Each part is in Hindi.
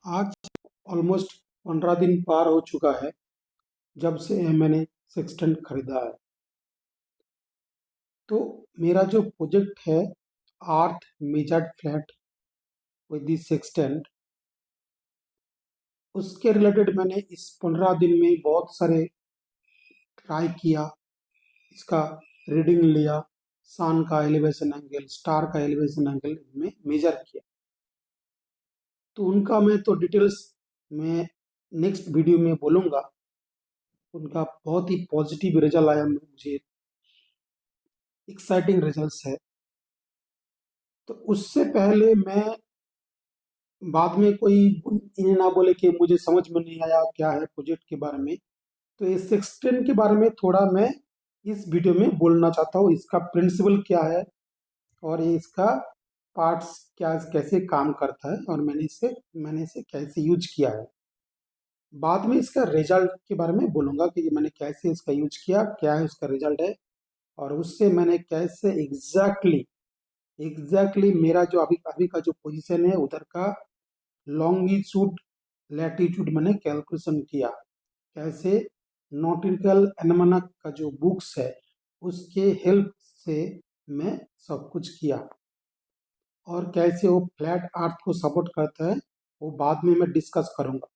आज ऑलमोस्ट 15 दिन पार हो चुका है जब से मैंने सेक्सटेंट खरीदा है। तो मेरा जो प्रोजेक्ट है आर्थ measured flat with this sextant, उसके रिलेटेड मैंने इस 15 दिन में बहुत सारे ट्राई किया। इसका रीडिंग लिया, सन का एलिवेशन एंगल, स्टार का एलिवेशन एंगल में मेजर किया। तो उनका मैं तो डिटेल्स मैं नेक्स्ट वीडियो में बोलूँगा। उनका बहुत ही पॉजिटिव रिजल्ट आया, मुझे एक्साइटिंग रिजल्ट्स है। तो उससे पहले मैं बाद में कोई इन्हें ना बोले कि मुझे समझ में नहीं आया क्या है प्रोजेक्ट के बारे में, तो इस सेक्सटेंट के बारे में थोड़ा मैं इस वीडियो में बोलना चाहता हूँ। इसका प्रिंसिपल क्या है और ये इसका पार्ट्स क्या कैसे काम करता है और मैंने इसे कैसे यूज किया है। बाद में इसका रिजल्ट के बारे में बोलूँगा कि मैंने कैसे इसका यूज किया, क्या है उसका रिजल्ट है, और उससे मैंने कैसे एग्जैक्टली मेरा जो अभी अभी का जो पोजीशन है उधर का लॉन्गिट्यूड लैटिट्यूड मैंने कैलकुलेशन किया। कैसे नॉटिकल एल्मनक का जो बुक्स है उसके हेल्प से मैं सब कुछ किया, और कैसे वो फ्लैट अर्थ को सपोर्ट करता है वो बाद में मैं डिस्कस करूंगा।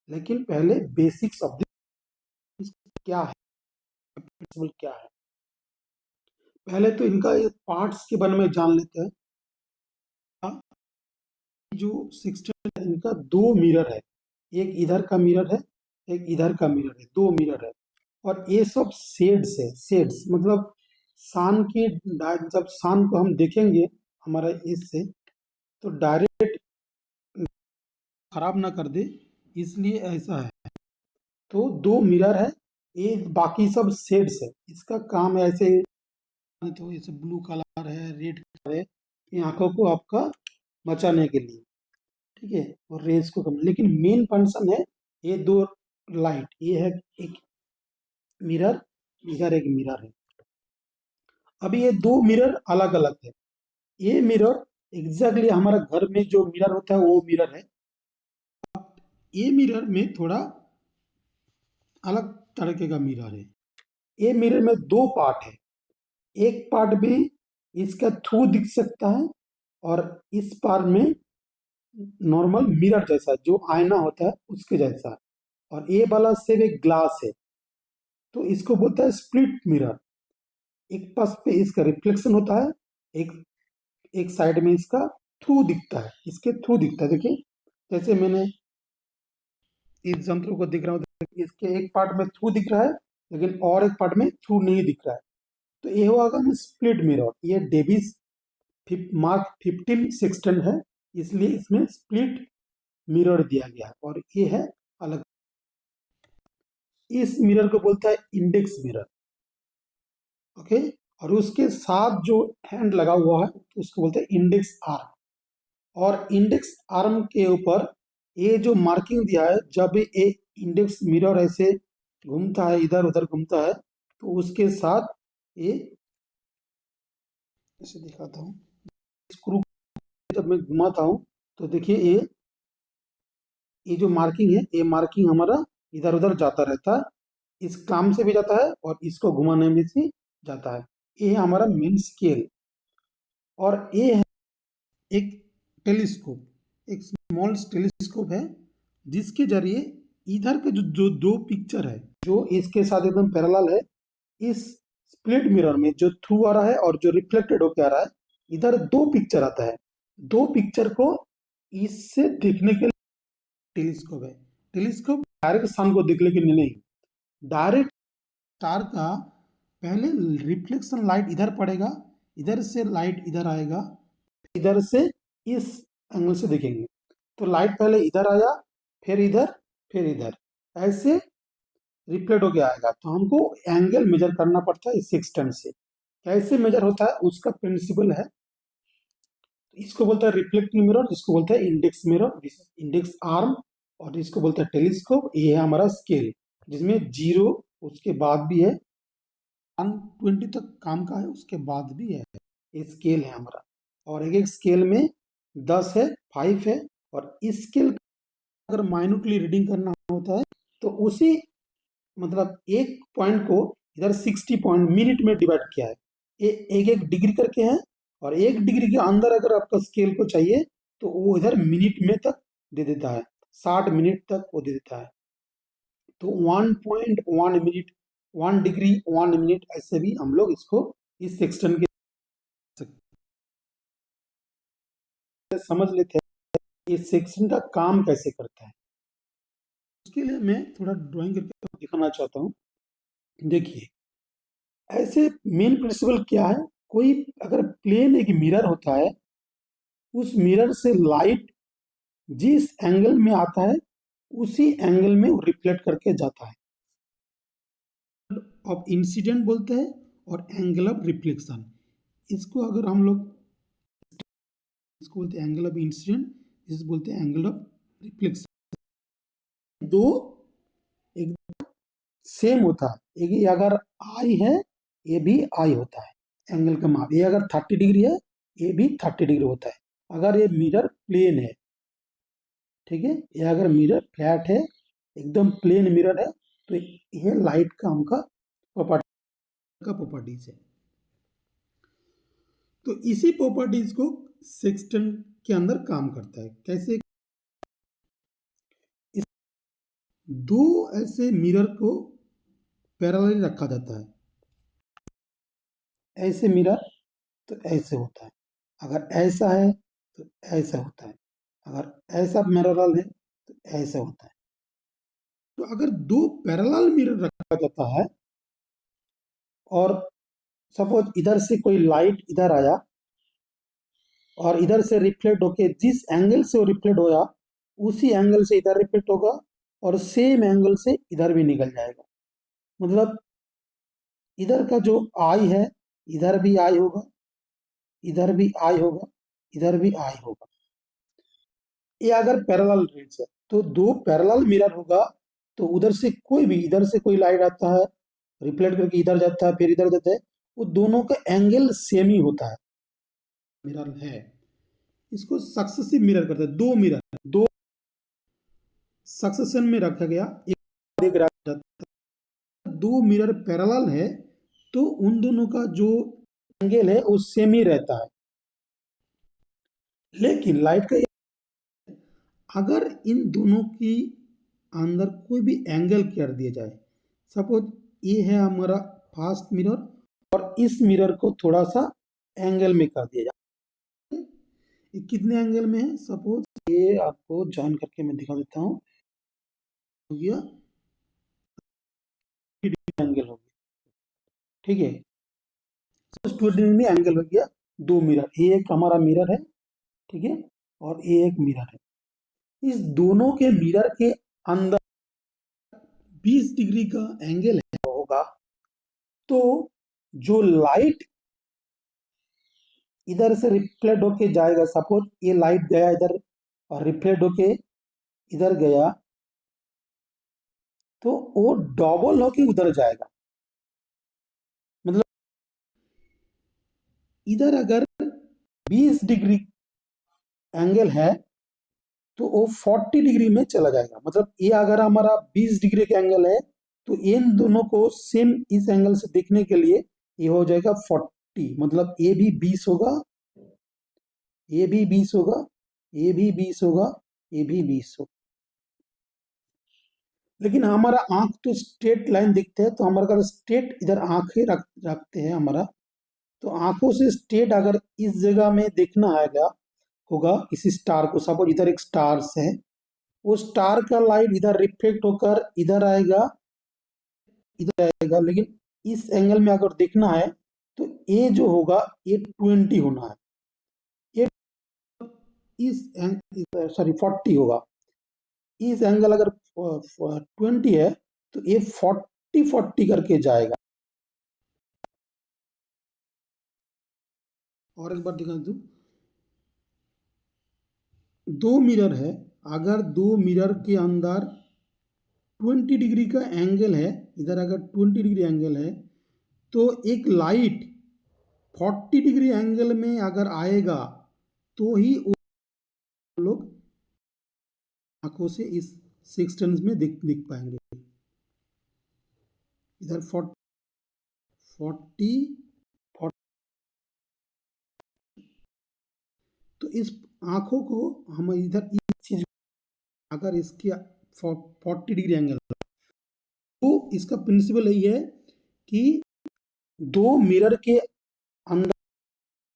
लेकिन पहले बेसिक्स ऑफ दिस क्या है, प्रिंसिपल क्या है, पहले तो इनका ये पार्ट्स के बारे में जान लेते हैं। जो 16 इनका दो मिरर है, एक इधर का मिरर है, एक इधर का मिरर है, दो मिरर है। और ये सब शेड्स है। शेड्स मतलब सन की जब सन को हम देखेंगे हमारा इससे, तो डायरेक्ट खराब ना कर दे, इसलिए ऐसा है। तो दो मिरर है, ये बाकी सब शेड्स है। इसका काम ऐसे, तो ये सब ब्लू कलर है, रेड कलर है, ये आंखों को आपका बचाने के लिए, ठीक है, और रेंज को कम। लेकिन मेन फंक्शन है ये दो लाइट, ये है एक मिरर, इधर एक मिरर है। अभी ये दो मिरर अलग अलग है। ये मिरर एग्जैक्टली हमारा घर में जो मिरर होता है वो मिरर है। ये मिरर में थोड़ा अलग तरीके का मिरर है। ये मिरर में दो पार्ट है। एक पार्ट में इसका थ्रू दिख सकता है, और इस पार्ट में नॉर्मल मिरर जैसा जो आईना होता है उसके जैसा, और ये वाला सिर्फ एक ग्लास है। तो इसको बोलता है स्प्लिट मिरर। एक पास पे इसका रिफ्लेक्शन होता है, एक एक साइड में इसका थ्रू दिखता है, इसके थ्रू दिखता है। देखिए जैसे मैंने इस जंत्र को दिख रहा हूँ, इसके एक पार्ट में थ्रू दिख रहा है लेकिन और एक पार्ट में थ्रू नहीं दिख रहा है। तो ये होगा स्प्लिट मिरर। ये डेविस मार्क 15 सेक्सटेंट है, इसलिए इसमें स्प्लिट मिरर दिया गया है, और ये है अलग। इस मिरर को बोलता है इंडेक्स मिरर, ओके। और उसके साथ जो हैंड लगा हुआ है उसको बोलते हैं इंडेक्स आर्म। और इंडेक्स आर्म के ऊपर ये जो मार्किंग दिया है, जब ये इंडेक्स मिरर ऐसे घूमता है, इधर उधर घूमता है, तो उसके साथ ये ऐसे दिखाता हूँ, स्क्रू जब मैं घुमाता हूँ तो देखिए ये जो मार्किंग है, ये मार्किंग हमारा इधर उधर जाता रहता है। इस काम से भी जाता है और इसको घुमाने में भी जाता है। ये है हमारा मेन स्केल। और ये है एक टेलीस्कोप, एक स्मॉल टेलीस्कोप है, जिसके जरिए इधर के जो दो पिक्चर है जो इसके साथ एकदम पैरेलल है, इस स्प्लिट मिरर में जो थ्रू आ रहा है और जो रिफ्लेक्टेड होकर आ रहा है, इधर दो पिक्चर आता है। दो पिक्चर को इससे देखने के लिए टेलीस्कोप है। टेलीस्कोप डायरेक्ट सन को देखने के लिए नहीं, डायरेक्ट स्टार का पहले रिफ्लेक्शन लाइट इधर पड़ेगा, इधर से लाइट इधर आएगा, इधर से इस एंगल से देखेंगे तो लाइट पहले इधर आया, फिर इधर, फिर इधर, ऐसे रिफ्लेक्ट होके आएगा। तो हमको एंगल मेजर करना पड़ता है इस सेक्सटेंट से। कैसे मेजर होता है उसका प्रिंसिपल है। इसको बोलता है रिफ्लेक्टिंग मिरर, इसको बोलता है इंडेक्स मिरर, इंडेक्स आर्म, और इसको बोलता है टेलीस्कोप। ये है हमारा स्केल, जिसमें 0 उसके बाद भी है, 120 तक काम का है, उसके बाद भी है। ये स्केल है हमारा। और एक एक स्केल में 10 है, 5 है, और स्केल अगर माइन्यूटली रीडिंग करना होता है तो उसी मतलब एक पॉइंट को इधर 60 पॉइंट मिनट में डिवाइड किया है, एक एक डिग्री करके है, और एक डिग्री के अंदर अगर आपका स्केल को चाहिए तो वो इधर मिनट में तक दे देता है, 60 मिनट तक वो दे देता है। तो 1.1 मिनट, 1 डिग्री 1 मिनट, ऐसे भी हम लोग इसको इस सेक्शन के समझ लेते हैं इस सेक्शन का काम कैसे करता है। उसके लिए मैं थोड़ा ड्राइंग करके दिखाना चाहता हूँ। देखिए, ऐसे मेन प्रिंसिपल क्या है, कोई अगर प्लेन एक मिरर होता है, उस मिरर से लाइट जिस एंगल में आता है उसी एंगल में वो रिफ्लेक्ट करके जाता है। ऑफ इंसिडेंट बोलते हैं और एंगल ऑफ रिफ्लेक्शन, इसको अगर हम लोग इसको बोलते हैं एंगल ऑफ इंसिडेंट, इस बोलते हैं एंगल ऑफ रिफ्लेक्शन। दो एक सेम होता है, एक अगर आई है ये भी आई होता है, एंगल का माप, ये अगर 30 डिग्री है ये भी 30 डिग्री होता है, अगर ये मिरर प्लेन है, ठीक है, ये अगर मिरर फ्लैट है, एकदम प्लेन मिरर है, तो ये लाइट का हमका प्रॉपर्टीज है। तो इसी प्रॉपर्टीज को सेक्सटेंट के अंदर काम करता है। कैसे? इस दो ऐसे मिरर को पैरेलल रखा जाता है, ऐसे मिरर तो ऐसे होता है, अगर ऐसा है तो ऐसा होता है, अगर ऐसा पैरेलल है तो ऐसा होता है। तो अगर दो पैरेलल मिरर रखा जाता है और सपोज इधर से कोई लाइट इधर आया और इधर से रिफ्लेक्ट होके जिस एंगल से वो रिफ्लेक्ट होया उसी एंगल से इधर रिफ्लेक्ट होगा और सेम एंगल से इधर भी निकल जाएगा, मतलब इधर का जो आई है इधर भी आई होगा, इधर भी आई होगा, इधर भी आई होगा। ये अगर पैरेलल रेज है तो दो पैरेलल मिरर होगा तो उधर से कोई भी, इधर से कोई लाइट आता है रिफ्लेक्ट करके इधर जाता है फिर इधर जाता है, वो दोनों का एंगल सेम ही होता है। मिरर है, इसको सक्सेसिव मिरर करते हैं, दो मिरर दो सक्सेशन में रखा गया, एक रखा जाता है, दो मिरर पैरेलल है तो उन दोनों का जो एंगल है वो सेम ही रहता है। लेकिन लाइट का अगर इन दोनों की अंदर कोई भी एंगल कर दिया जाए, सपोज ये है हमारा फास्ट मिरर और इस मिरर को थोड़ा सा एंगल में कर दिया जाए, ये कितने एंगल में है, सपोज ये आपको जॉइन करके मैं दिखा देता हूँ, हो गया एंगल हो गया, ठीक है, 2 डिग्री एंगल हो गया, दो मिरर, ये एक हमारा मिरर है, ठीक है, और ये एक मिरर है, इस दोनों के मिरर के अंदर 20 डिग्री का एंगल है होगा, तो जो लाइट इधर से रिफ्लेक्ट होके जाएगा, सपोज ये लाइट गया इधर और रिफ्लेक्ट होके इधर गया तो वो डबल होके उधर जाएगा, मतलब इधर अगर 20 डिग्री एंगल है तो वो 40 डिग्री में चला जाएगा, मतलब ये अगर हमारा 20 डिग्री का एंगल है तो इन दोनों को सेम इस एंगल से देखने के लिए ये हो जाएगा 40, मतलब ये भी 20 होगा, ये भी 20 होगा, ये भी 20 होगा, ये भी 20 होगा। लेकिन हमारा आंख तो स्ट्रेट लाइन दिखते हैं, तो हमारा अगर स्ट्रेट इधर आंखें रखते हैं हमारा, तो आंखों से स्ट्रेट अगर इस जगह में देखना आएगा होगा किसी स्टार को, सपोज इधर एक स्टार है, वो स्टार का लाइट इधर रिफ्लेक्ट होकर इधर आएगा, इधर आएगा, लेकिन इस एंगल में अगर देखना है तो ये जो होगा ये 20 होना है, ये इस सॉरी 40 होगा, इस एंगल अगर 20 है तो ये 40 करके जाएगा। और एक बार दिखा दूं, दो मिरर है, अगर दो मिरर के अंदर 20 डिग्री का एंगल है, इधर अगर 20 डिग्री एंगल है तो एक लाइट 40 डिग्री एंगल में अगर आएगा तो ही वो लोग आंखों से इस सिक्सटेंस में दिख पाएंगे। इधर 40 तो इस आंखों को हम इधर इस चीज, अगर इसके 40 डिग्री एंगल, तो इसका प्रिंसिपल यही है कि दो मिरर के अंदर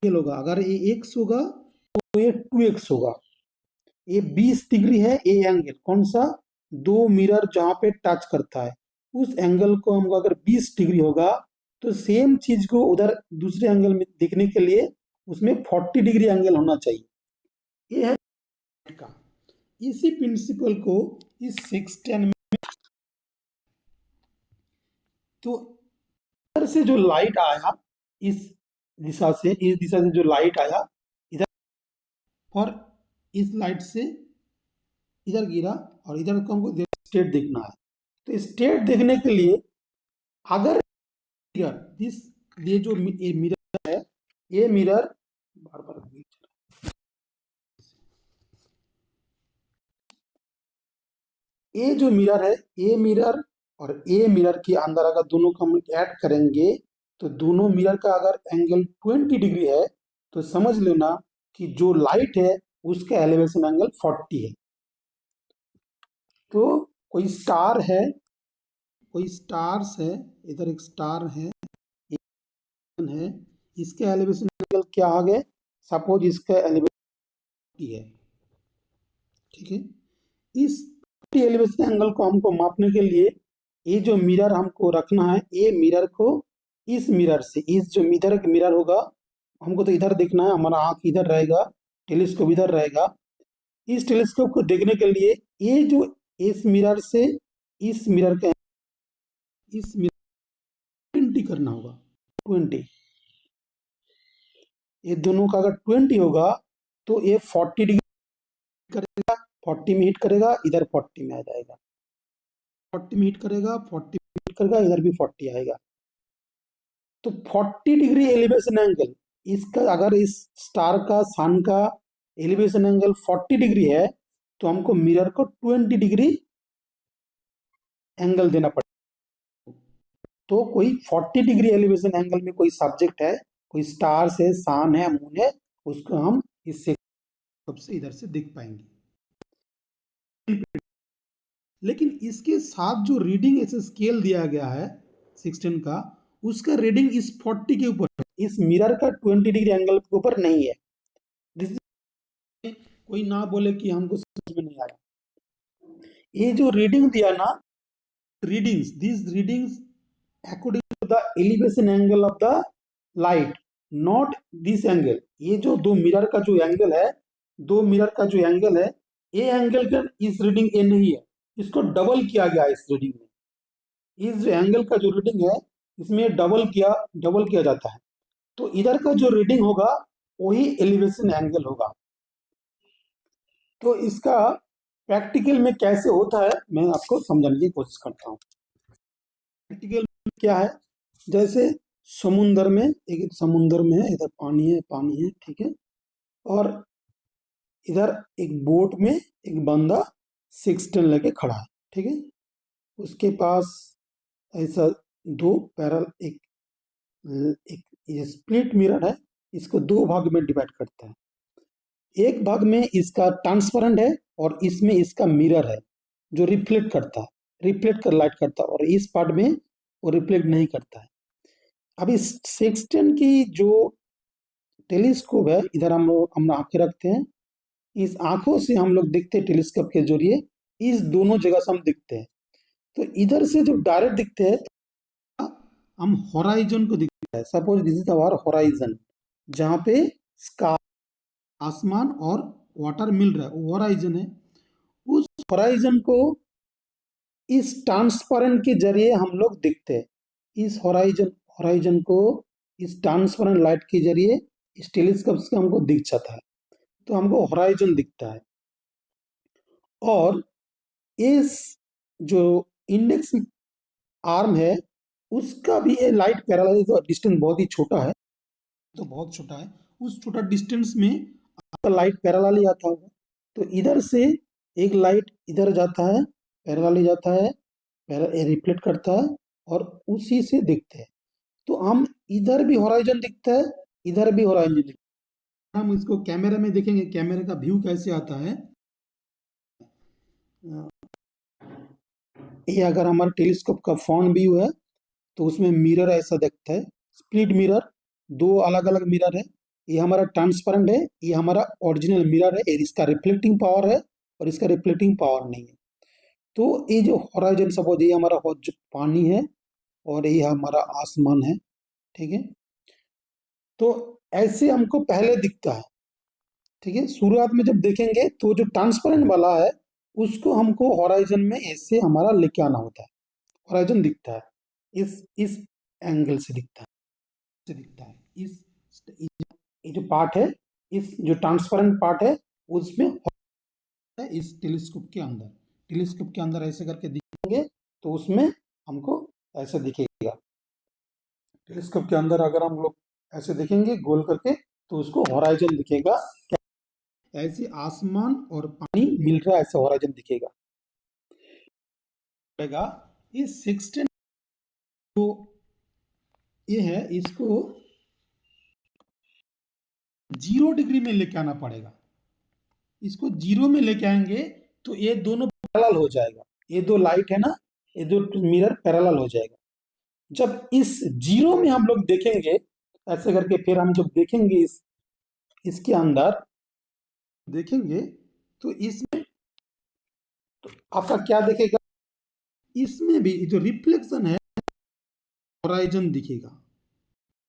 एंगल होगा, अगर ये x होगा तो ये 2x होगा। ये 20 डिग्री है ये एंगल, कौन सा, दो मिरर जहां पे टच करता है उस एंगल को हमको अगर 20 डिग्री होगा तो सेम चीज को उधर दूसरे एंगल में देखने के लिए उसमें 40 डिग्री एंगल होना चाहिए। ये है का, इसी प्रिंसिपल को इस 610 में, तो इधर से जो लाइट आया इस दिशा से जो लाइट आया इधर, और इस लाइट से इधर गिरा, और इधर को हमको स्टेट देखना है। तो स्टेट देखने के लिए अगर दिस, ये जो मिरर है, ये मिरर बार बार, ये जो मिरर है, ये मिरर और ये मिरर के अंदर अगर दोनों को हम ऐड करेंगे तो दोनों मिरर का अगर एंगल 20 डिग्री है तो समझ लेना कि जो लाइट है उसका एलिवेशन एंगल 40 है। तो कोई स्टार है, कोई स्टार्स है, इधर एक स्टार है, इसके एलिवेशन एंगल क्या आ गए, सपोज इसका एलिवेशन है, ठीक है। इस एलिवेशन एंगल को हमको मापने के लिए ये जो मिरर हमको रखना है, ये मिरर को इस मिरर से, इस जो मिरर होगा, हमको तो इधर देखना है, हमारा आंख इधर रहेगा, टेलीस्कोप इधर रहेगा। इस टेलीस्कोप को देखने के लिए ये जो इस मिरर से इस मिरर का, इस मिरर 20 करना होगा, 20, ये दोनों का अगर 20 होगा तो ये 40 डिग्री करेगा, 40 में हिट करेगा, इधर 40 में आ जाएगा, 40 में हिट करेगा, 40 में हिट करेगा, इधर भी 40 आएगा। तो 40 डिग्री एलिवेशन एंगल इसका, अगर इस स्टार का, सन का एलिवेशन एंगल 40 डिग्री है तो हमको मिरर को 20 डिग्री एंगल देना पड़ेगा। तो कोई 40 डिग्री एलिवेशन एंगल में कोई सब्जेक्ट है, कोई स्टार है, सन है, मून है, उसको हम इससे सबसे इधर से देख पाएंगे। लेकिन इसके साथ जो रीडिंग ऐसे स्केल दिया गया है 16 का, उसका रीडिंग इस 40 के ऊपर है, इस मिरर का 20 डिग्री एंगल के ऊपर नहीं है। कोई ना बोले कि हमको समझ में नहीं आ रहा, ये जो रीडिंग दिया ना, this readings according to the elevation angle of the light, not this angle. ये जो दो मिरर का जो एंगल है, दो मिरर का जो एंगल है, ये एंगल का इस रीडिंग ए नहीं है, इसको डबल किया गया इस रीडिंग में। इस जो एंगल का जो रीडिंग है इसमें डबल किया जाता है। तो इधर का जो रीडिंग होगा वही एलिवेशन एंगल होगा। तो इसका प्रैक्टिकल में कैसे होता है मैं आपको समझाने की कोशिश करता हूँ। प्रैक्टिकल क्या है, जैसे समुंदर में, एक समुंदर में है, इधर पानी है, ठीक है, और इधर एक बोट में एक बंदा 16 लेके खड़ा है, ठीक है। उसके पास ऐसा दो पैरल, एक ये स्प्लिट मिरर है, इसको दो भाग में डिवाइड करता है। एक भाग में इसका ट्रांसपेरेंट है और इसमें इसका मिरर है जो रिफ्लेक्ट करता है, रिफ्लेक्ट कर लाइट करता है, और इस पार्ट में वो रिफ्लेक्ट नहीं करता है। अब इस 16 की जो टेलीस्कोप है, इधर हम आंखें रखते हैं, इस आंखों से हम लोग देखते हैं टेलीस्कोप के जरिए, इस दोनों जगह से हम दिखते हैं। तो इधर से जब डायरेक्ट दिखते हैं हम होराइजन को दिखता है, suppose this is our horizon, जहां पे स्काई, आसमान और वाटर मिल रहा है, वो होराइजन है। उस होराइजन को इस ट्रांसपेरेंट के जरिए हम लोग दिखते हैं, इस होराइजन को इस ट्रांसपेरेंट लाइट के जरिए इस टेलीस्कोप से हमको दिख जाता है, तो हमको होराइजन दिखता है। और इस जो इंडेक्स आर्म है उसका भी ये लाइट पैरेलल, तो डिस्टेंस बहुत ही छोटा है, तो बहुत छोटा है, उस छोटा डिस्टेंस में आपका लाइट पैरेलल ही आता होगा। तो इधर से एक लाइट इधर जाता है, पैरेलली जाता है, रिफ्लेक्ट करता है और उसी से दिखते हैं। तो हम इधर भी होराइजन दिखता है, इधर भी होराइजन दिखता है। हम इसको कैमरे में देखेंगे, कैमरे का व्यू कैसे आता है। ये अगर हमारा टेलीस्कोप का फ्रंट व्यू है तो उसमें मिरर ऐसा दिखता है, स्प्लिट मिरर, दो अलग अलग मिरर है। ये हमारा ट्रांसपेरेंट है, ये हमारा ओरिजिनल मिरर है, इसका रिफ्लेक्टिंग पावर है और इसका रिफ्लेक्टिंग पावर नहीं है। तो ये जो होराइजन, सपोज ये हमारा जो पानी है और ये हमारा आसमान है, ठीक है। तो ऐसे हमको पहले दिखता है, ठीक है। शुरुआत में जब देखेंगे तो जो ट्रांसपेरेंट वाला है उसको हमको होराइजन में ऐसे हमारा लेके आना होता है। होराइजन दिखता है इस एंगल से दिखता है, से दिखता है ये जो पार्ट है, इस जो ट्रांसपेरेंट पार्ट है उसमें इस टेलीस्कोप के अंदर, टेलीस्कोप के अंदर ऐसे करके दिखेंगे तो उसमें हमको ऐसे दिखेगा। टेलीस्कोप के अंदर अगर हम लोग ऐसे देखेंगे गोल करके तो उसको होराइजन दिखेगा, ऐसे आसमान और पानी मिल रहा है, ऐसा होराइजन दिखेगा। ये 16 तो ये है, इसको 0 डिग्री में लेके आना पड़ेगा। इसको 0 में लेके आएंगे तो ये दोनों पैरेलल हो जाएगा, ये दो लाइट है ना, ये दो मिरर पैरेलल हो जाएगा। जब इस 0 में हम लोग देखेंगे ऐसे करके, फिर हम जब देखेंगे इसके अंदर देखेंगे तो इसमें तो आपका क्या दिखेगा, इसमें भी जो रिफ्लेक्शन है होराइजन दिखेगा,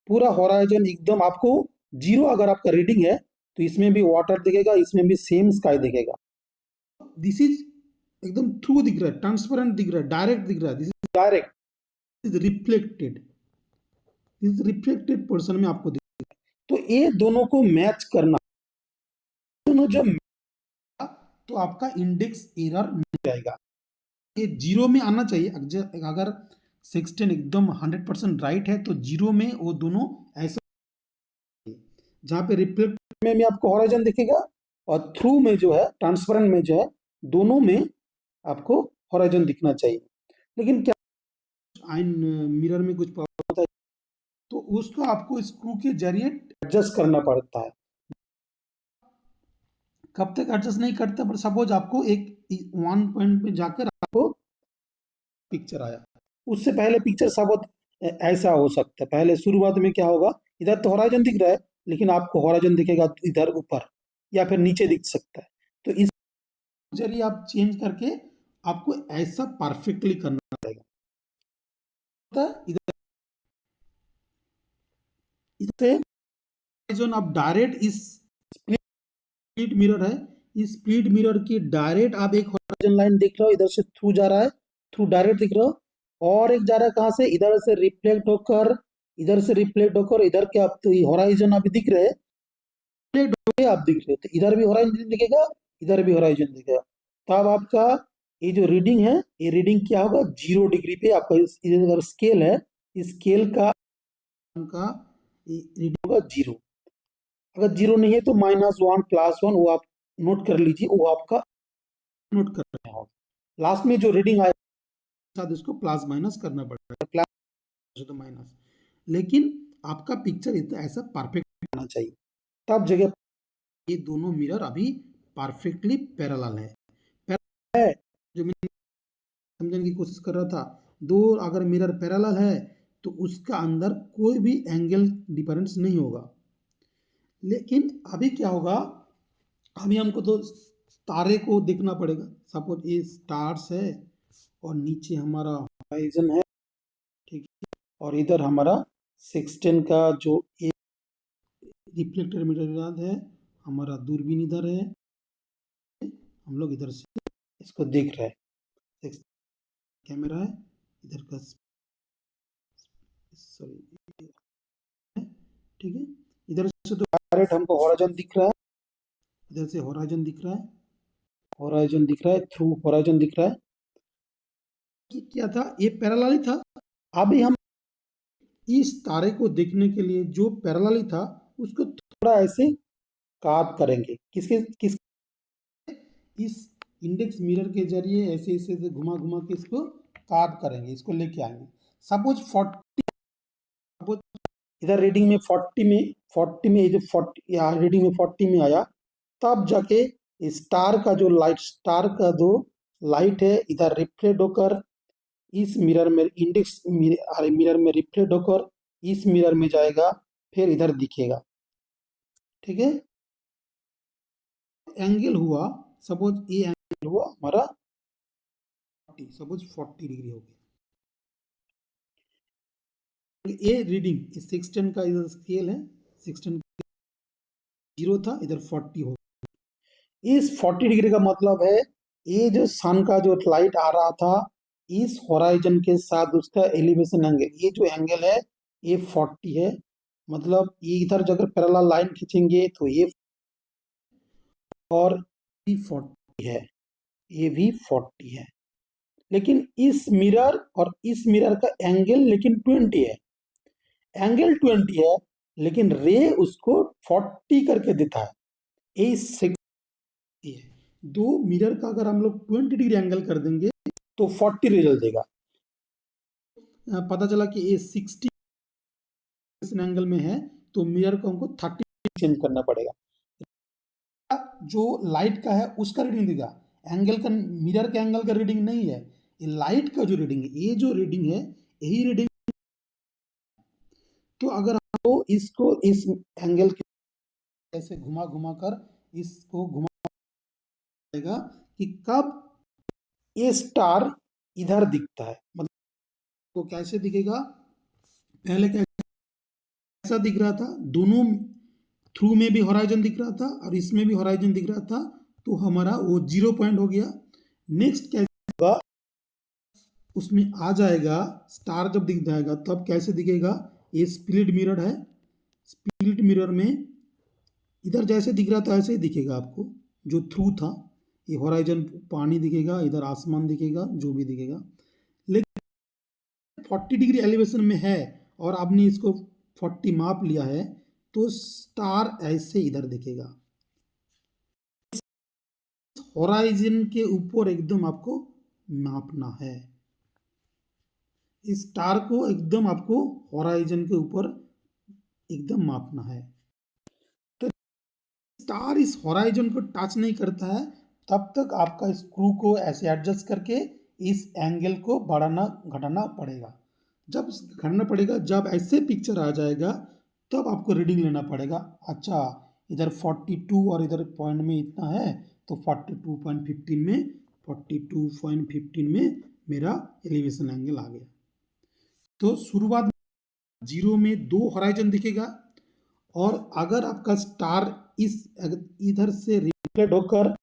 पूरा होराइजन एकदम आपको 0 अगर आपका रीडिंग है तो इसमें भी वाटर दिखेगा, इसमें भी सेम स्काई दिखेगा। दिस इज एकदम थ्रू दिख रहा है, ट्रांसपेरेंट दिख रहा है, डायरेक्ट दिख रहा है, this is direct, is reflected, इस रिफ्लेक्टेड पोर्शन में आपको दिखेगा। तो ये दोनों को मैच करना, दोनों जब तो आपका इंडेक्स एरर मिल जाएगा। ये 0 में आना चाहिए। अगर 16 एकदम 100% राइट है तो 0 में वो दोनों ऐसा, जहां पे रिफ्लेक्ट में भी आपको होराइजन दिखेगा और थ्रू में जो है ट्रांसपेरेंट में जो है, दोनों में आपको होराइजन दिखना चाहिए। लेकिन क्या आइन मिरर में कुछ प्रॉब्लम होता है तो उसको आपको स्क्रू के जरिए एडजस्ट करना पड़ता है। कब तक एडजस्ट नहीं करते, पर सपोज आपको एक 1 पॉइंट पे जाकर आपको पिक्चर आया, उससे पहले पिक्चर सपोज ऐसा हो सकता है। पहले शुरुआत में क्या होगा, इधर तो होराइजन दिख रहा है लेकिन आपको होराइजन दिखेगा इधर ऊपर या फिर नीचे दिख सकता है। तो इस जरिए आप चेंज करके आपको ऐसा परफेक्टली करना पड़ेगा। इधर जो आप डायरेक्ट इस स्प्लिट मिरर है, इस स्प्लिट मिरर की डायरेक्ट आप एक होराइजन लाइन देख रहे हो, इधर से थ्रू जा रहा है, थ्रू डायरेक्ट दिख रहा हो, और एक जा रहा है कहां से, इधर से रिफ्लेक्ट होकर, इधर से रिफ्लेक्ट होकर इधर के आप, तो होराइजन अभी दिख रहे हैं, रिफ्लेक्ट होकर आप दिख रहे हो, तो इधर भी होराइजन दिखेगा, इधर भी होराइजन दिखेगा। तब आपका ये जो रीडिंग है, ये रीडिंग क्या होगा, 0 डिग्री पे आपका इधर स्केल है, इस स्केल का रीडिंग होगा 0। अगर 0 नहीं है तो -1 +1 वो आप नोट कर लीजिए, वो आपका नोट कर रहे हो। लास्ट में जो रीडिंग आए साथ उसको प्लस माइनस करना पड़ेगा, प्लस तो माइनस, लेकिन आपका पिक्चर इतना ऐसा परफेक्ट होना चाहिए। तब जगह ये दोनों मिरर अभी परफेक्टली पैरेलल है जो मैं समझने की कोशिश कर रहा था। दो अगर मिरर पैरेलल है तो उसका अंदर कोई भी एंगल डिफरेंस नहीं होगा। लेकिन अभी क्या होगा, अभी हमको तो तारे को देखना पड़ेगा। सपोज ये स्टार्स है और नीचे हमारा होराइजन है, ठीक है, और इधर हमारा 16 का जो एक रिफ्लेक्टर मीटर है, हमारा दूरबीन इधर है, हम लोग इधर से इसको देख रहे हैं, कैमरा है इधर का, सॉरी, ठीक है। इधर से तो डायरेक्ट हमको होराइजन दिख रहा है, इधर से होराइजन दिख रहा है, होराइजन दिख रहा है, थ्रू होराइजन दिख रहा है। क्या था, ये पैरेलल था। अभी हम इस तारे को देखने के लिए जो पैरेलल था उसको थोड़ा ऐसे कार्व करेंगे, किसके किस, इस इंडेक्स मिरर के जरिए ऐसे ऐसे घुमा घुमा के इसको काट करेंगे, इसको लेके आएंगे। सपोज 40, सपोज इधर रीडिंग में 40 में ये जो 40 यहाँ रीडिंग में 40 में आया, तब जाके स्टार का जो लाइट, स्टार का जो लाइट है इधर रिफ्लेक्ट होकर इस मिरर में, इंडेक्स मिरर में रिफ्लेक्ट होकर इस मिरर में जाएगा, फिर इधर दिखेगा। ठीक है, एंगल हुआ, सपोज ये एंगल हुआ हमारा 40, सपोज 40 डिग्री हो गया। ये रीडिंग इस 610 का इधर स्केल है, 610 0 था, इधर 40 हो गया। इस 40 डिग्री का मतलब है ये जो सन का जो लाइट आ रहा था इस होराइजन के साथ उसका एलिवेशन एंगल, ये जो एंगल है ये 40 है। मतलब ये इधर जो अगर पैरेलल लाइन खींचेंगे तो ये और भी 40 है, ये भी 40 है। लेकिन इस मिरर और इस मिरर का एंगल लेकिन 20 है, एंगल 20 है, लेकिन रे उसको 40 करके देता है। ये 60 है। दो मिरर का अगर हम लोग 20 डिग्री एंगल कर देंगे तो 40 रिजल्ट देगा। पता चला कि ये 60 एंगल में है तो मिरर को हमको 30 चेंज करना पड़ेगा। जो लाइट का है उसका रीडिंग देगा, एंगल का, मिरर के एंगल का रीडिंग नहीं है, ये लाइट का जो रीडिंग है, ये जो रीडिंग है यही रीडिंग। तो अगर आपको इसको इस एंगल के ऐसे घुमा घुमा कर इसको घुमाएगा कि कब ये स्टार इधर दिखता है, मतलब तो कैसे दिखेगा, पहले कैसा दिख रहा था, दोनों थ्रू में भी होराइजन दिख रहा था और इसमें भी होराइजन दिख रहा था, तो हमारा वो 0 पॉइंट हो गया। नेक्स्ट कैसे होगा, उसमें आ जाएगा स्टार जब दिख जाएगा तब कैसे दिखेगा, ये स्प्लिट मिरर है, स्प्लिट मिरर में इधर जैसे दिख रहा था ऐसे ही दिखेगा आपको, जो थ्रू था ये होराइजन पानी दिखेगा, इधर आसमान दिखेगा, जो भी दिखेगा। लेकिन 40 डिग्री एलिवेशन में है और आपने इसको 40 माप लिया है तो स्टार ऐसे इधर दिखेगा, होराइजन के ऊपर एकदम आपको मापना है, इस स्टार को एकदम आपको होराइजन के ऊपर एकदम मापना है। तो स्टार इस होराइजन को टच नहीं करता है तब तक आपका स्क्रू को ऐसे एडजस्ट करके इस एंगल को बढ़ाना घटाना पड़ेगा। जब घटाना पड़ेगा, जब ऐसे पिक्चर आ जाएगा तब आपको रीडिंग लेना पड़ेगा। अच्छा, इधर 42 और इधर पॉइंट में इतना है तो 42.15 में 42.15 में मेरा एलिवेशन एंगल आ गया। तो शुरुआत में 0 में 2 होराइजन दिखेगा और अगर आपका स्टार इस इधर से रिफ्लेक्ट होकर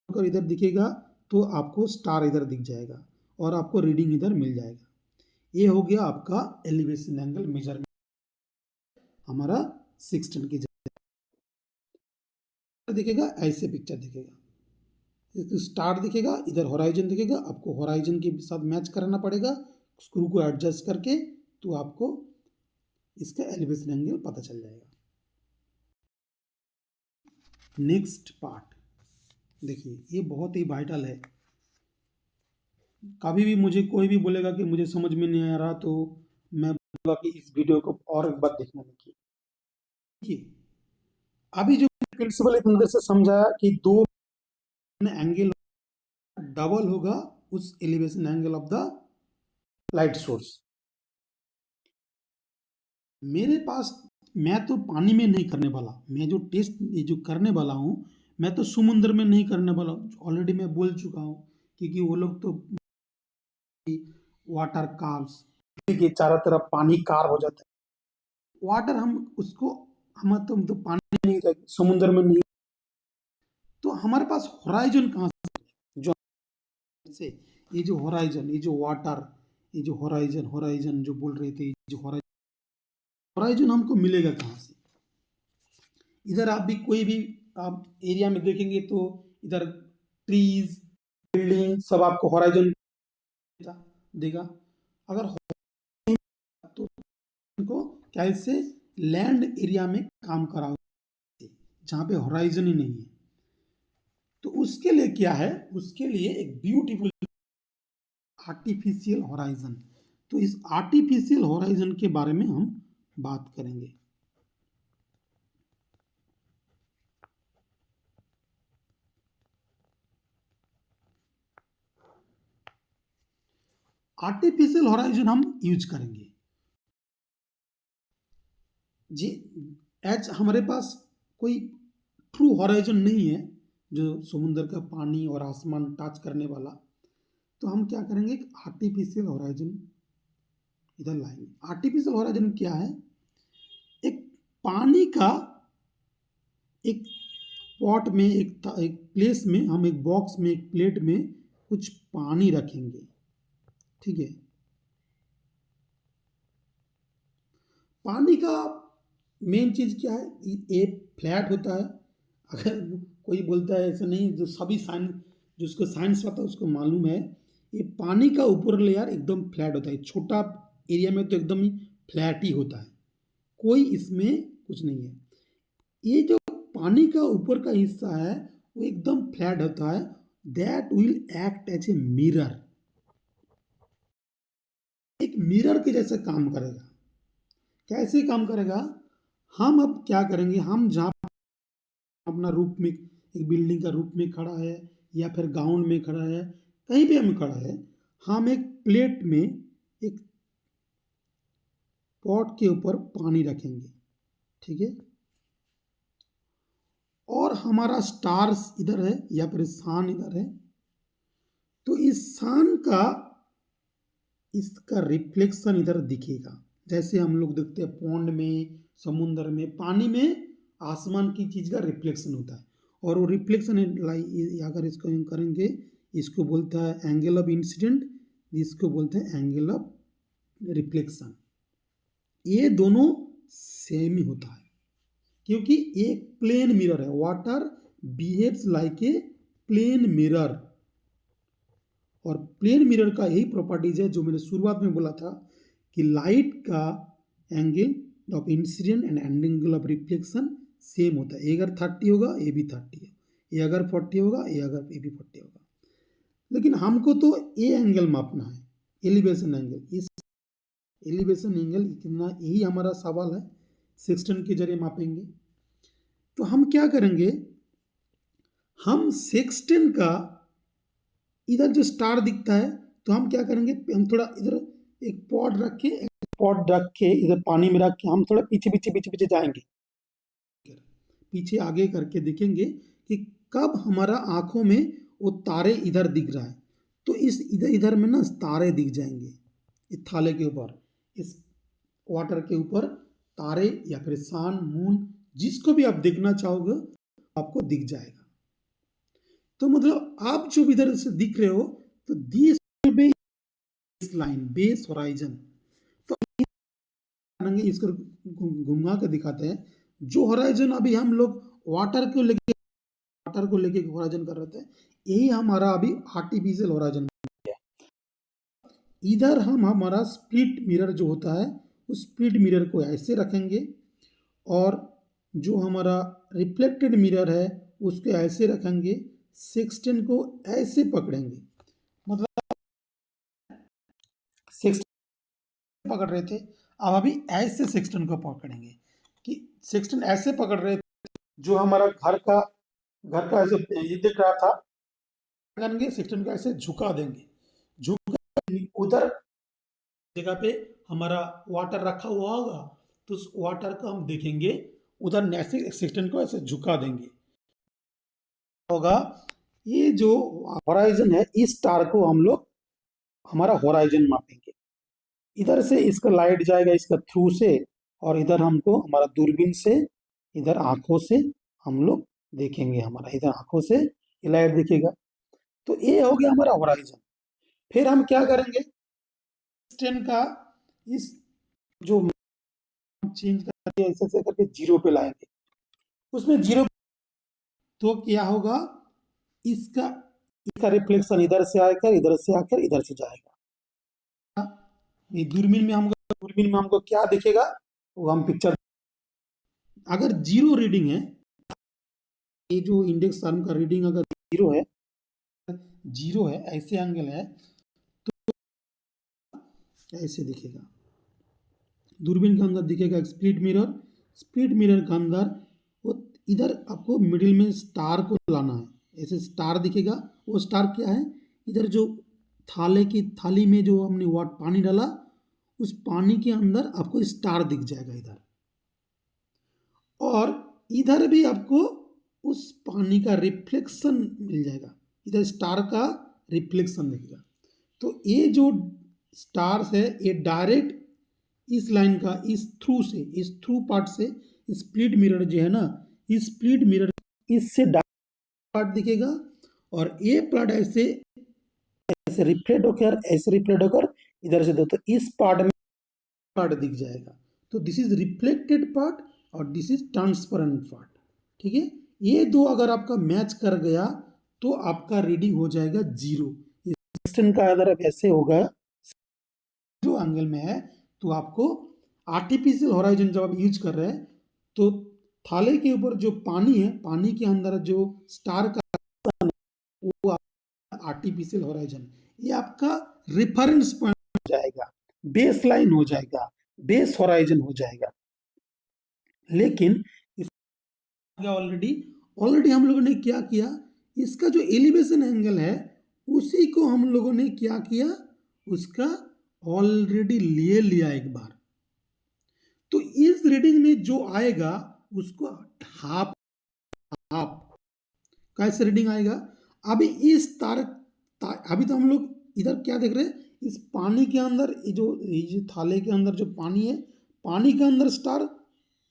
इधर दिखेगा तो आपको स्टार इधर दिख जाएगा और आपको रीडिंग इधर मिल जाएगा। ये हो गया आपका एलिवेशन एंगल मेजरमेंट हमारा 16 की जगह दिखेगा, ऐसे पिक्चर दिखेगा, स्टार दिखेगा, इधर होराइजन दिखेगा, आपको होराइजन के साथ मैच कराना पड़ेगा, स्क्रू को एडजस्ट करके, तो आपको इसका एलिवेशन एंगल पता चल जाएगा। नेक्स्ट पार्ट देखिए, ये बहुत ही वाइटल है। कभी भी मुझे कोई भी बोलेगा कि मुझे समझ में नहीं आ रहा तो मैं बोलूँगा कि इस वीडियो को और एक बार देखना। देखिए, अभी जो प्रिंसिपल इतनी देर से समझाया कि दो एंगल डबल होगा उस elevation angle of the light source. मेरे पास, मैं तो पानी में नहीं करने वाला, मैं जो टेस्ट ये जो करने वाला हूँ मैं तो समुद्र में नहीं करने वाला हूँ, ऑलरेडी मैं बोल चुका हूँ, क्योंकि वो लोग तो वाटर कार्व्स के चारों तरफ पानी कार्व हो जाता है। वाटर हम उसको, हम तो पानी में नहीं रहेंगे, समुद्र में नहीं, तो हमारे पास होराइजन कहाँ से, ये जो होराइजन, ये जो वाटर, ये जो होराइजन, होराइजन जो बोल रहे थे, ये जो होराइजन हमको मिलेगा कहाँ से। इधर आप भी कोई भी आप एरिया में देखेंगे तो इधर ट्रीज, बिल्डिंग सब आपको होराइजन देगा। अगर तो उनको कैसे लैंड एरिया में काम कराओ जहाँ पे होराइजन ही नहीं है, तो उसके लिए क्या है, उसके लिए एक ब्यूटीफुल आर्टिफिशियल होराइजन। तो इस आर्टिफिशियल होराइजन के बारे में हम बात करेंगे। आर्टिफिशियल होराइजन हम यूज करेंगे जी, एज हमारे पास कोई ट्रू होराइजन नहीं है जो समुद्र का पानी और आसमान टच करने वाला, तो हम क्या करेंगे, एक आर्टिफिशियल होराइजन इधर लाएंगे। आर्टिफिशियल होराइजन क्या है, एक पानी का एक पॉट में, एक प्लेस में, हम एक बॉक्स में, एक प्लेट में कुछ पानी रखेंगे, ठीक है। पानी का मेन चीज क्या है, ये फ्लैट होता है। अगर कोई बोलता है ऐसा नहीं, जो सभी साइंस, जिसको साइंस पता है उसको मालूम है, ये पानी का ऊपर लेयर एकदम फ्लैट होता है। छोटा एरिया में तो एकदम ही फ्लैट ही होता है, कोई इसमें कुछ नहीं है। ये जो पानी का ऊपर का हिस्सा है वो एकदम फ्लैट होता है, that will act as a mirror, एक मिरर के जैसे काम करेगा। कैसे काम करेगा, हम अब क्या करेंगे, हम जहाँ अपना रूप में, एक बिल्डिंग का रूप में खड़ा है या फिर गाउन में खड़ा है, कहीं भी हम खड़ा है, हम एक प्लेट में एक पॉट के ऊपर पानी रखेंगे, ठीक है। और हमारा स्टार्स इधर है या फिर सन इधर है, तो इस सन का, इसका रिफ्लेक्शन इधर दिखेगा। जैसे हम लोग देखते हैं पॉन्ड में, समुद्र में, पानी में आसमान की चीज का रिफ्लेक्शन होता है, और वो रिफ्लेक्शन अगर इसको हम करेंगे, इसको बोलता है एंगल ऑफ इंसिडेंट, इसको बोलते हैं एंगल ऑफ रिफ्लेक्शन। ये दोनों सेम ही होता है, क्योंकि एक प्लेन मिरर है। Water behaves like a plane mirror, और प्लेन मिरर का यही प्रॉपर्टीज है जो मैंने शुरुआत में बोला था कि लाइट का angle of incident and angle of reflection same होता है। ये अगर 30 होगा, ये भी 30 है, ये अगर 40 होगा, ये भी 40 होगा। लेकिन हमको तो ये एंगल मापना है, एलिवेशन एंगल। इस एलिवेशन एंगल कितना, यही हमारा सवाल है, सेक्सटन के जरिए मापेंगे। तो हम क्या करेंगे, हम सेक्सटन का इधर जो स्टार दिखता है, तो हम क्या करेंगे, हम थोड़ा इधर एक पॉट रख के इधर पानी में रख के हम थोड़ा पीछे पीछे पीछे पीछे जाएंगे, पीछे आगे करके देखेंगे कि कब हमारा आंखों में वो तारे इधर दिख रहा है, तो इस इधर इधर में ना तारे दिख जाएंगे। इस थाले के ऊपर, इस वाटर के ऊपर तारे या फिर सन, मून, जिसको भी आप देखना चाहोगे आपको दिख जाएगा। तो मतलब आप जो इधर से दिख रहे हो, तो this base line, base horizon. तो इसको घुमा के दिखाते हैं। जो होराइजन अभी हम लोग वाटर को लेके होराइजन कर रहे थे, यही हमारा अभी आर्टिफिशियल होराइजन है। इधर हम हमारा स्प्लिट मिरर जो होता है, उस स्प्लिट मिरर को ऐसे रखेंगे, और जो हमारा रिफ्लेक्टेड मिरर है उसको ऐसे रखेंगे, सेक्सटेन को ऐसे पकड़ेंगे। मतलब सेक्सटेन पकड़ रहे थे, अब अभी ऐसे सेक्सटेन को पकड़ेंगे कि सेक्सटेन ऐसे पकड़ रहे थे, जो हमारा घर का ऐसे ये दिख रहा था, करेंगे सेक्सटेन को ऐसे झुका देंगे, उधर जगह पे हमारा वाटर रखा हुआ होगा, तो उस वाटर को हम देखेंगे, उधर ऐसे सेक्सटेन को ऐसे झुका देंगे होगा। ये जो होराइजन है, इस स्टार को हम लोग हमारा होराइजन मापेंगे। इधर से इसका लाइट जाएगा इसका थ्रू से, और इधर हमको हमारा दूरबीन से, इधर आंखों से हम लोग देखेंगे, हमारा इधर आंखों से ये लाइट दिखेगा। तो ये हो गया हमारा होराइजन। फिर हम क्या करेंगे, स्टेन का इस जो चेंज करके ऐसे करके जीरो पे लाएंगे, उसमें जीरो, तो क्या होगा, इसका इसका रिफ्लेक्शन इधर से आकर इधर से जाएगा। ये दूरबीन में हमको क्या दिखेगा, वो हम पिक्चर, अगर जीरो रीडिंग है, ये जो इंडेक्स आर्म का रीडिंग अगर जीरो है, जीरो है, ऐसे एंगल है तो ऐसे दिखेगा। दूरबीन के अंदर दिखेगा स्प्लिट मिरर के अंदर वो इधर आपको मिडिल में स्टार को लाना है, ऐसे स्टार दिखेगा। वो स्टार क्या है, इधर जो थाली में जो हमने पानी डाला, उस पानी के अंदर आपको स्टार दिख जाएगा इधर, और इधर भी आपको उस पानी का रिफ्लेक्शन मिल जाएगा, इधर स्टार का रिफ्लेक्शन दिखेगा। तो ये जो स्टार्स है ये डायरेक्ट इस लाइन का इस थ्रू पार्ट से स्प्लिट मिरर जो है ना, इस स्प्लिट मिरर इससे डायरेक्ट पार्ट दिखेगा, और ये पार्ट ऐसे ऐसे रिफ्लेक्ट होकर ऐसे रिफ्लेक्ट होकर इधर से दो, तो इस पार्ट में पार्ट दिख जाएगा। तो दिस इज रिफ्लेक्टेड पार्ट और दिस इज ट्रांसपेरेंट पार्ट। ठीक है, ये दो अगर आपका मैच कर गया तो आपका रीडिंग हो जाएगा जीरो। क्वेश्चन का अगर ऐसे होगा जीरो एंगल में है तो आपको आर्टिफिशियल होराइजन जब आप यूज कर रहे हैं तो थाले के ऊपर जो पानी है, पानी के अंदर जो स्टार का वो आर्टिफिशियल होराइजन, ये आपका रेफरेंस पॉइंट हो जाएगा, बेस लाइन हो जाएगा, बेस होराइजन हो जाएगा। लेकिन ऑलरेडी ऑलरेडी हम लोगों ने क्या किया, इसका जो एलिवेशन एंगल है उसी को हम लोगों ने क्या किया, उसका ऑलरेडी ले लिया एक बार। तो इस रीडिंग में जो आएगा उसको हाफ हाफ कैसे रीडिंग आएगा। अभी इस अभी तो हम लोग इधर क्या देख रहे हैं, इस पानी के अंदर ये जो थाले के अंदर जो पानी है, पानी के अंदर स्टार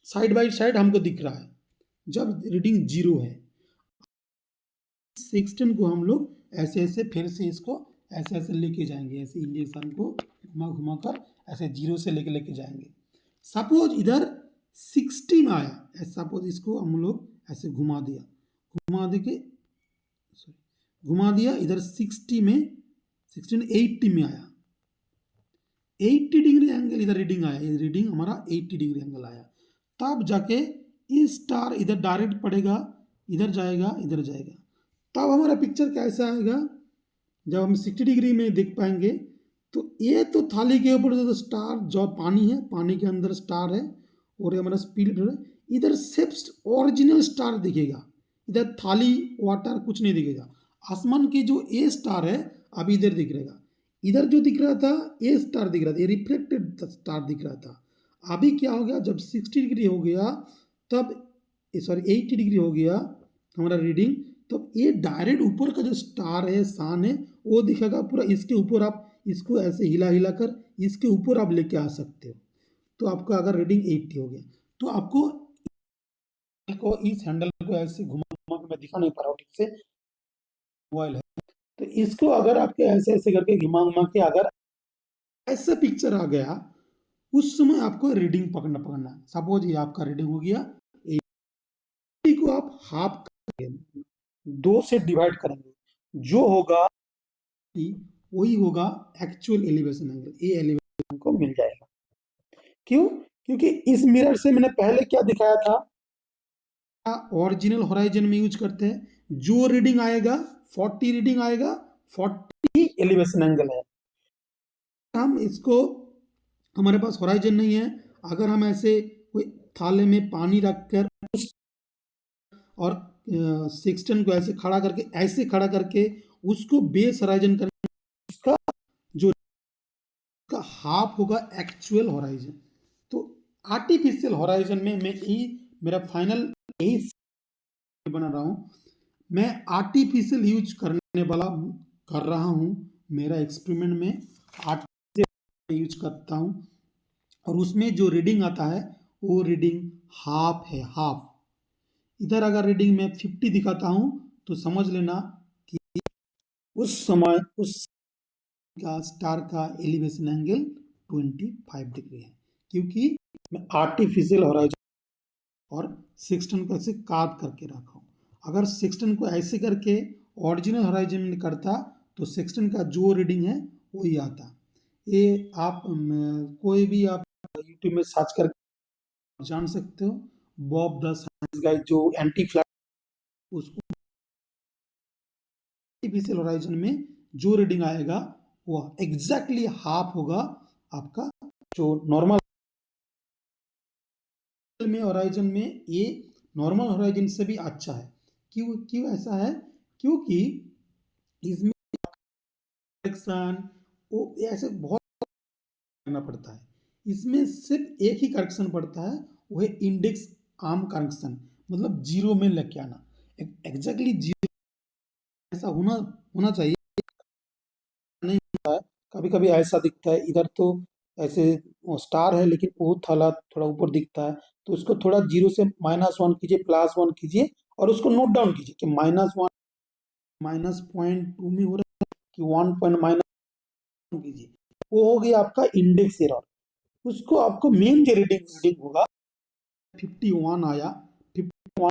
साइड बाय साइड हमको दिख रहा है जब रीडिंग जीरो है। 16 को हम लोग ऐसे ऐसे फिर से इसको ऐसे ऐसे लेके जाएंगे, ऐसे इंजेक्शन को घुमा घुमा कर ऐसे जीरो से लेके लेके जाएंगे। सपोज इधर 60 में आया, सपोज इसको हम लोग ऐसे घुमा दिया इधर 60 में 80 में आया, 80 डिग्री एंगल इधर रीडिंग आया, ये रीडिंग हमारा 80 डिग्री एंगल आया। तब जाके इस स्टार इधर डायरेक्ट पड़ेगा, इधर जाएगा इधर जाएगा, तब हमारा पिक्चर कैसा आएगा, जब हम 60 डिग्री में देख पाएंगे। तो ये तो थाली के ऊपर जो स्टार जो पानी है, पानी के अंदर स्टार है और ये हमारा स्पिरिट है, इधर सिर्फ ओरिजिनल स्टार दिखेगा, इधर थाली वाटर कुछ नहीं दिखेगा। आसमान के जो ए स्टार है अभी इधर दिख रहेगा, इधर जो दिख रहा था ए स्टार दिख रहा था, ये रिफ्लेक्टेड स्टार दिख रहा था। अभी क्या हो गया, जब 60 डिग्री हो गया तब 80 डिग्री हो गया हमारा रीडिंग, तो ये डायरेक्ट ऊपर का जो स्टार है सन है वो दिखेगा पूरा, इसके ऊपर आप इसको ऐसे हिला हिला कर इसके ऊपर आप लेके आ सकते हो। तो आपका अगर रीडिंग 80 हो गया तो आपको इस हैंडल को ऐसे घुमा घुमा के, मैं दिखा नहीं पा रहा हूँ ठीक से, मोबाइल है तो इसको अगर आपके ऐसे ऐसे करके घुमा घुमा के अगर ऐसा पिक्चर आ गया, उस समय आपको रीडिंग पकड़ना है। सपोज ये आपका रीडिंग हो गया 80 को आप हाफ करेंगे, 2 से डिवाइड करेंगे, जो होगा वही होगा एक्चुअल एलिवेशन एंगल, ये एलिवेशन को मिल जाएगा। क्यों, क्योंकि इस मिरर से मैंने पहले क्या दिखाया था, ओरिजिनल होराइजन में यूज करते हैं, जो रीडिंग आएगा 40 रीडिंग आएगा, 40 एलिवेशन एंगल है। हम इसको हमारे पास होराइजन नहीं है, अगर हम ऐसे कोई थाले में पानी रखकर और 16 को ऐसे खड़ा करके उसको बेस होराइजन करके उसका जो का हाफ होगा एक्चुअल होराइजन। तो आर्टिफिशियल होराइजन में मैं यही मेरा फाइनल यही बना रहा हूँ, मैं आर्टिफिशियल यूज करने वाला कर रहा हूँ, मेरा एक्सपेरिमेंट में आर्टिफिशियल यूज करता हूँ, और उसमें जो रीडिंग आता है वो रीडिंग हाफ है, हाफ। इधर अगर रीडिंग में 50 दिखाता हूँ तो समझ लेना कि उस समय उस का स्टार का एलिवेशन एंगल 25 डिग्री है, क्योंकि मैं आर्टिफिशियल होराइजन और 16 को ऐसे कार्व करके रखा हूँ। अगर 16 को ऐसे करके ओरिजिनल होराइजन में करता तो 16 का जो रीडिंग है वही आता। ये आप कोई भी आप यूट्यूब में सर्च करके जान सकते हो, बॉब द साइंस गाइड जो एंटी फ्लैट, उसको आर्टिफिशियल होराइजन में जो रीडिंग आएगा वो एग्जैक्टली हाफ होगा आपका जो नॉर्मल में होराइजन में। ये नॉर्मल होराइजन से भी अच्छा है। क्यों क्यों ऐसा है? क्योंकि इसमें करेक्शन वो ऐसे बहुत करना पड़ता है। इसमें सिर्फ एक ही करेक्शन पड़ता है, वो है इंडेक्स आर्म करेक्शन, मतलब जीरो में लेके आना। एग्जैक्टली जीरो ऐसा होना होना चाहिए, नहीं होता है। कभी कभी ऐसा दिखता है, इधर तो ऐसे स्टार है लेकिन वो थाला थोड़ा ऊपर दिखता है, तो उसको थोड़ा जीरो से -1 कीजिए, +1 कीजिए और उसको नोट डाउन कीजिए कि -1 -0.2 में हो रहा है कि 1 पॉइंट माइनस कीजिए। वो हो गया आपका इंडेक्स एरर। उसको आपको मेन जो रीडिंग होगा 51 आया, 51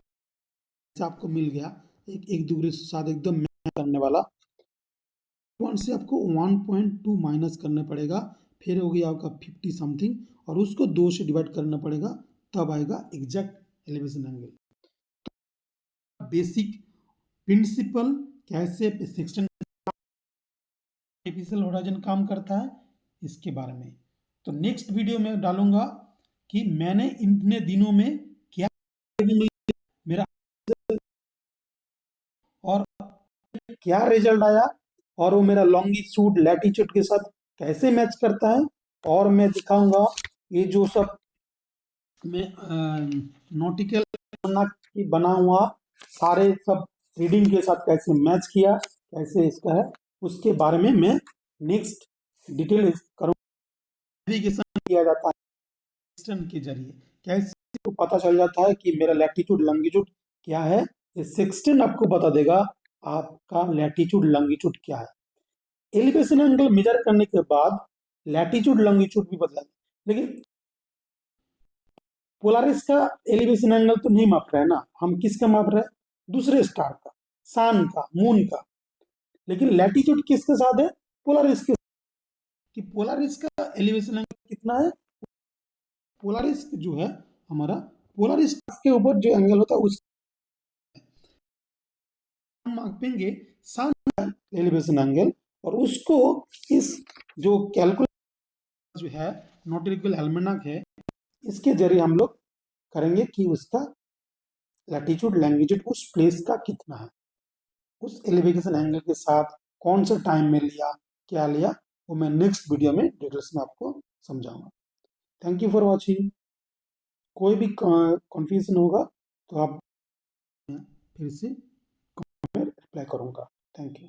से आपको मिल गया, एक दूसरे के साथ एकदम मैच करने वाला। 1 से आपको 1.2 माइनस करना पड़ेगा, फिर हो गया आपका 50 समथिंग और उसको 2 से डिवाइड करना पड़ेगा, तब आएगा exact elevation angle. Basic principle कैसे सेक्शन आर्टिफिशियल होराइजन काम करता है इसके बारे में तो नेक्स्ट वीडियो में डालूंगा कि मैंने इतने दिनों में क्या मेरा और क्या रिजल्ट आया और वो मेरा लॉन्गिट्यूड लैटिट्यूड के साथ कैसे मैच करता है। और मैं दिखाऊंगा ये जो सब मैं नोटिकल बना हुआ सारे सब रीडिंग के साथ कैसे मैच किया, कैसे इसका है, उसके बारे में मैं नेक्स्ट डिटेल करूँगा। नेविगेशन किया जाता है सेक्शन के जरिए, कैसे तो पता चल जाता है कि मेरा लैटिट्यूड लॉन्गिट्यूड क्या है। ये सेक्शन आपको बता देगा आपका लैटिट्यूड लॉन्गिट्यूड क्या है। एलिवेशन एंगल मेजर करने के बाद लैटिट्यूड लॉन्गिट्यूड भी बदला, लेकिन पोलारिस का एलिवेशन एंगल तो नहीं माप रहे हैं ना, हम किसका माप रहे हैं? दूसरे स्टार का, सन का, मून का। लेकिन लैटिट्यूड किसके साथ है? पोलारिस के। कि पोलारिस का एलिवेशन एंगल कितना है? पोलारिस जो है हमारा, पोलारिस के ऊपर जो एंगल होता है उस मापेंगे सन एलिवेशन एंगल, और उसको इस जो कैलकुलेट जो है नॉटिकल एल्मेनाक है इसके जरिए हम लोग करेंगे कि उसका लैटिट्यूड लॉन्गिट्यूड उस प्लेस का कितना है, उस एलिवेशन एंगल के साथ कौन सा टाइम में लिया, क्या लिया, वो मैं नेक्स्ट वीडियो में डिटेल्स में आपको समझाऊंगा। Thank you for watching. कोई भी कंफ्यूजन होगा तो आप फिर से रिप्लाई करूंगा। Thank you.